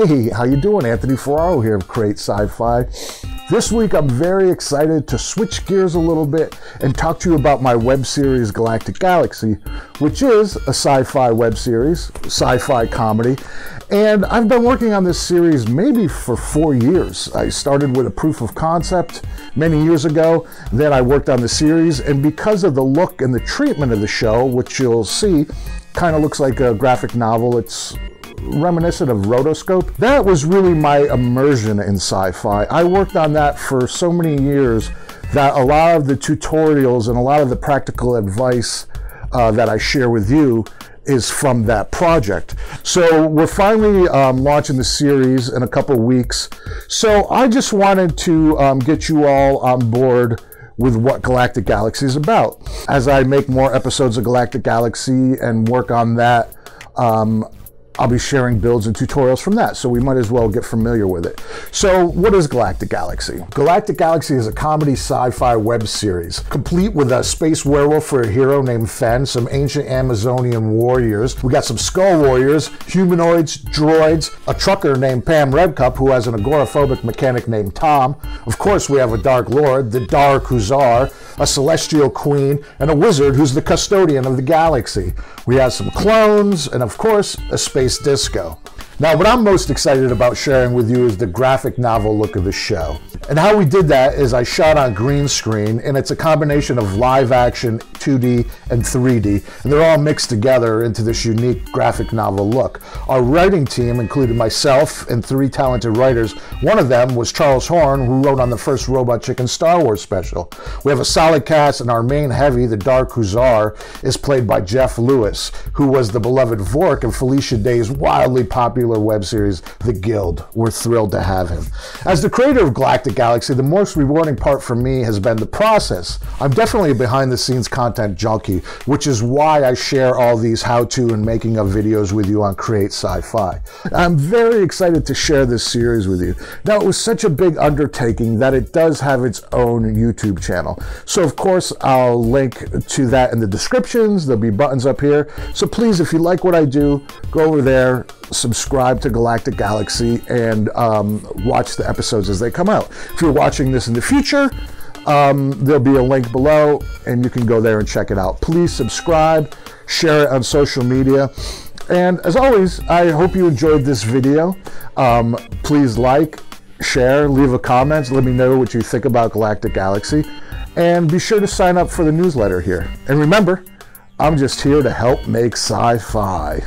Hey, how you doing? Anthony Ferraro here of Create Sci-Fi. This week I'm very excited to switch gears a little bit and talk to you about my web series Galactic Galaxy, which is a sci-fi web series, sci-fi comedy. And I've been working on this series maybe for 4 years. I started with a proof of concept many years ago, then I worked on the series, and because of the look and the treatment of the show, which you'll see kind of looks like a graphic novel, it's reminiscent of Rotoscope. That was really my immersion in sci-fi. I worked on that for so many years that a lot of the tutorials and a lot of the practical advice that I share with you is from that project. So we're finally launching the series in a couple weeks. So I just wanted to get you all on board with what Galactic Galaxy is about. As I make more episodes of Galactic Galaxy and work on that, I'll be sharing builds and tutorials from that, so we might as well get familiar with it. So what is Galactic Galaxy? Galactic Galaxy is a comedy sci-fi web series, complete with a space werewolf for a hero named Fen, some ancient Amazonian warriors. We got some skull warriors, humanoids, droids, a trucker named Pam Redcup who has an agoraphobic mechanic named Tom. Of course, we have a Dark Lord, the Dark Hussar, a celestial queen, and a wizard who's the custodian of the galaxy. We have some clones, and of course, a space disco. Now, what I'm most excited about sharing with you is the graphic novel look of the show. And how we did that is I shot on green screen, and it's a combination of live action, 2D, and 3D, and they're all mixed together into this unique graphic novel look. Our writing team included myself and 3 talented writers. One of them was Charles Horn, who wrote on the first Robot Chicken Star Wars special. We have a solid cast, and our main heavy, the Dark Hussar, is played by Jeff Lewis, who was the beloved Vork in Felicia Day's wildly popular web series, The Guild. We're thrilled to have him. As the creator of Galactic Galaxy, the most rewarding part for me has been the process. I'm definitely a behind-the-scenes content junkie, which is why I share all these how-to and making of videos with you on Create Sci-Fi. I'm very excited to share this series with you. Now, it was such a big undertaking that it does have its own YouTube channel. So, of course, I'll link to that in the descriptions. There'll be buttons up here. So please, if you like what I do, go over there, subscribe to Galactic Galaxy, and watch the episodes as they come out. If you're watching this in the future, there'll be a link below and you can go there and check it out. Please subscribe, share it on social media, and as always, I hope you enjoyed this video. Please like, share, leave a comment, let me know what you think about Galactic Galaxy, and be sure to sign up for the newsletter here. And remember, I'm just here to help make sci-fi.